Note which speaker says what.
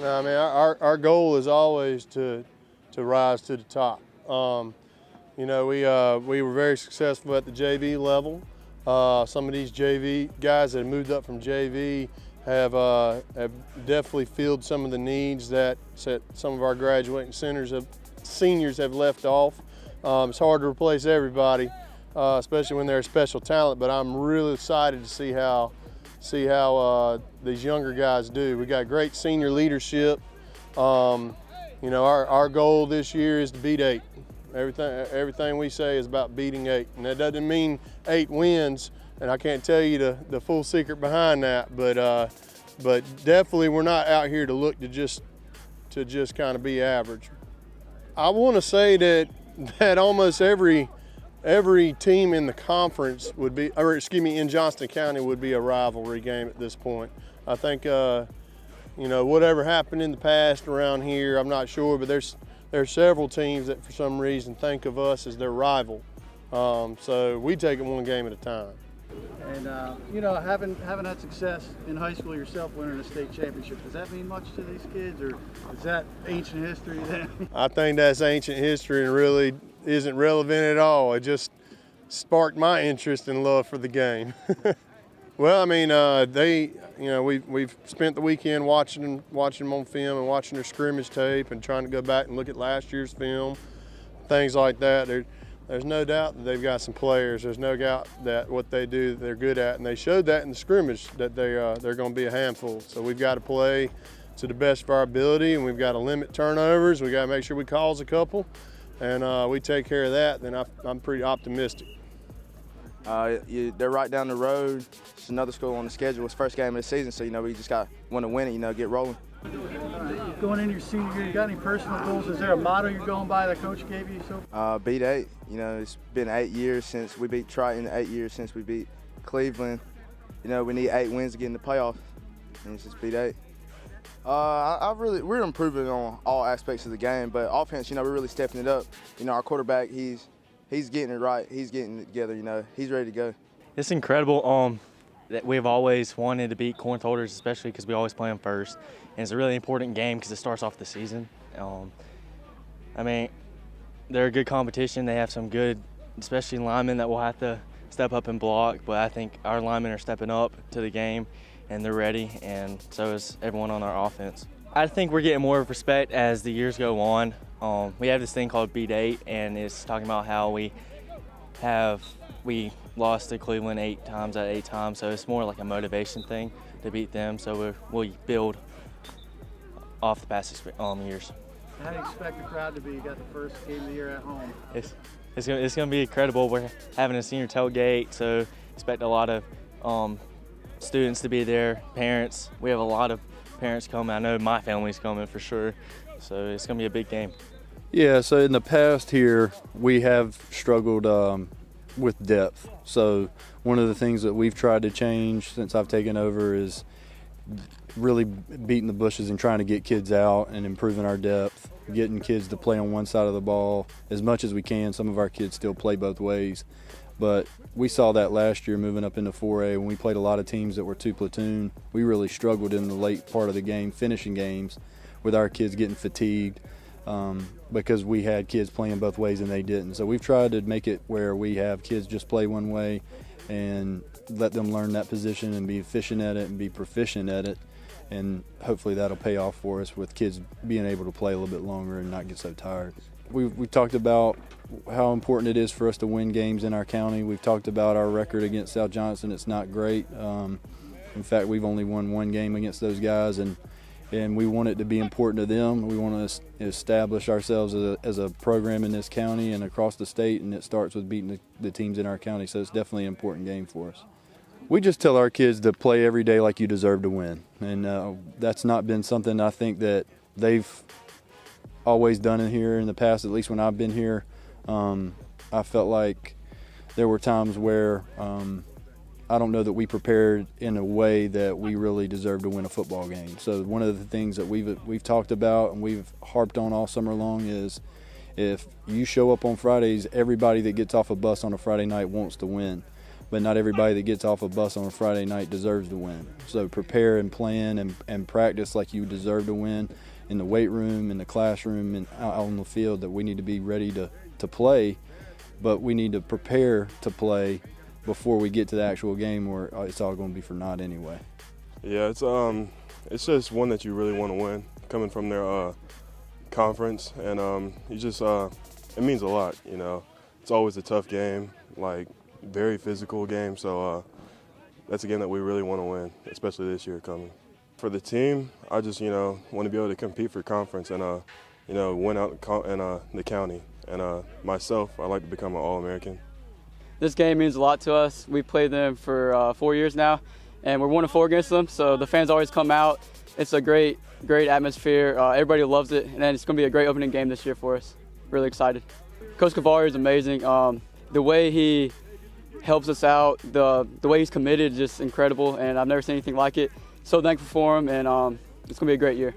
Speaker 1: No, I mean, our goal is always to rise to the top. You know, we were very successful at the JV level. Some of these JV guys that have moved up from JV have definitely filled some of the needs that some of our graduating seniors have left off. It's hard to replace everybody, especially when they're a special talent. But I'm really excited to see how these younger guys do. We got great senior leadership. You know, our goal this year is to beat 8. Everything we say is about beating 8, and that doesn't mean 8 wins. And I can't tell you the full secret behind that, but definitely we're not out here to look to just kind of be average. I want to say that almost every team in the conference would be, or excuse me, in Johnston County would be a rivalry game at this point. I think, you know, whatever happened in the past around here, I'm not sure, but there's several teams that for some reason think of us as their rival. So we take it one game at a time.
Speaker 2: And you know, having had success in high school yourself, winning a state championship, does that mean much to these kids, or is that ancient history then?
Speaker 1: I think that's ancient history and really isn't relevant at all. It just sparked my interest and love for the game. Well, I mean, you know, we've spent the weekend watching them on film and watching their scrimmage tape and trying to go back and look at last year's film, things like that. There's no doubt that they've got some players. There's no doubt that what they do, they're good at, and they showed that in the scrimmage that they're going to be a handful. So we've got to play to the best of our ability, and we've got to limit turnovers. We got to make sure we cause a couple, and we take care of that. Then I'm pretty optimistic.
Speaker 3: They're right down the road. It's another school on the schedule. It's first game of the season, so you know we just got want to win it. You know, get rolling.
Speaker 2: Going into your senior year, you got any personal goals? Is there a motto you're going by that coach gave you?
Speaker 3: Beat 8. You know, it's been 8 years since we beat Triton. 8 years since we beat Cleveland. You know, we need 8 wins to get in the playoffs, and it's just beat 8. We're improving on all aspects of the game, but offense, you know, we're really stepping it up. You know, our quarterback, he's getting it right. He's getting it together. You know, he's ready to go.
Speaker 4: It's incredible that we've always wanted to beat Corinth holders, especially because we always play them first. And it's a really important game because it starts off the season. I mean, they're a good competition. They have some good, especially linemen that will have to step up and block. But I think our linemen are stepping up to the game, and they're ready, and so is everyone on our offense. I think we're getting more respect as the years go on. We have this thing called Beat 8, and it's talking about how we lost to Cleveland 8 times out of 8 times, so it's more like a motivation thing to beat them. So we'll build off the past years.
Speaker 2: How do you expect the crowd to be? You got the first game of the year at home.
Speaker 4: It's going to be incredible. We're having a senior tailgate, so expect a lot of students to be there, parents. We have a lot of parents coming. I know my family's coming for sure, so it's going to be a big game.
Speaker 5: Yeah, so in the past here, we have struggled with depth. So one of the things that we've tried to change since I've taken over is really beating the bushes and trying to get kids out and improving our depth, getting kids to play on one side of the ball as much as we can. Some of our kids still play both ways, but we saw that last year moving up into 4A when we played a lot of teams that were 2 platoon. We really struggled in the late part of the game, finishing games, with our kids getting fatigued because we had kids playing both ways and they didn't. So we've tried to make it where we have kids just play one way and let them learn that position and be efficient at it and be proficient at it. And hopefully that'll pay off for us with kids being able to play a little bit longer and not get so tired. We talked about how important it is for us to win games in our county. We've talked about our record against South Johnston. It's not great. In fact, we've only won 1 game against those guys, and we want it to be important to them. We want to establish ourselves as a program in this county and across the state, and it starts with beating the teams in our county, so it's definitely an important game for us. We just tell our kids to play every day like you deserve to win, and that's not been something I think that they've always done in here in the past. At least when I've been here, I felt like there were times where I don't know that we prepared in a way that we really deserve to win a football game. So one of the things that we've talked about and we've harped on all summer long is if you show up on Fridays, everybody that gets off a bus on a Friday night wants to win. but not everybody that gets off a bus on a Friday night deserves to win. So prepare and plan and practice like you deserve to win in the weight room, in the classroom, and out on the field. That we need to be ready to play, but we need to prepare to play before we get to the actual game where it's all going to be for naught anyway.
Speaker 6: Yeah, it's just one that you really want to win, coming from their conference, and it means a lot. You know, it's always a tough game, like very physical game. So that's a game that we really want to win, especially this year coming. For the team, I just want to be able to compete for conference and win out in the county. And myself, I like to become an All-American.
Speaker 7: This game means a lot to us. We played them for 4 years now, and we're 1-4 against them. So the fans always come out. It's a great atmosphere. Everybody loves it, and it's going to be a great opening game this year for us. Really excited. Coach Cavalli is amazing. The way he helps us out, the way he's committed, is just incredible, and I've never seen anything like it. So thankful for him, and it's going to be a great year.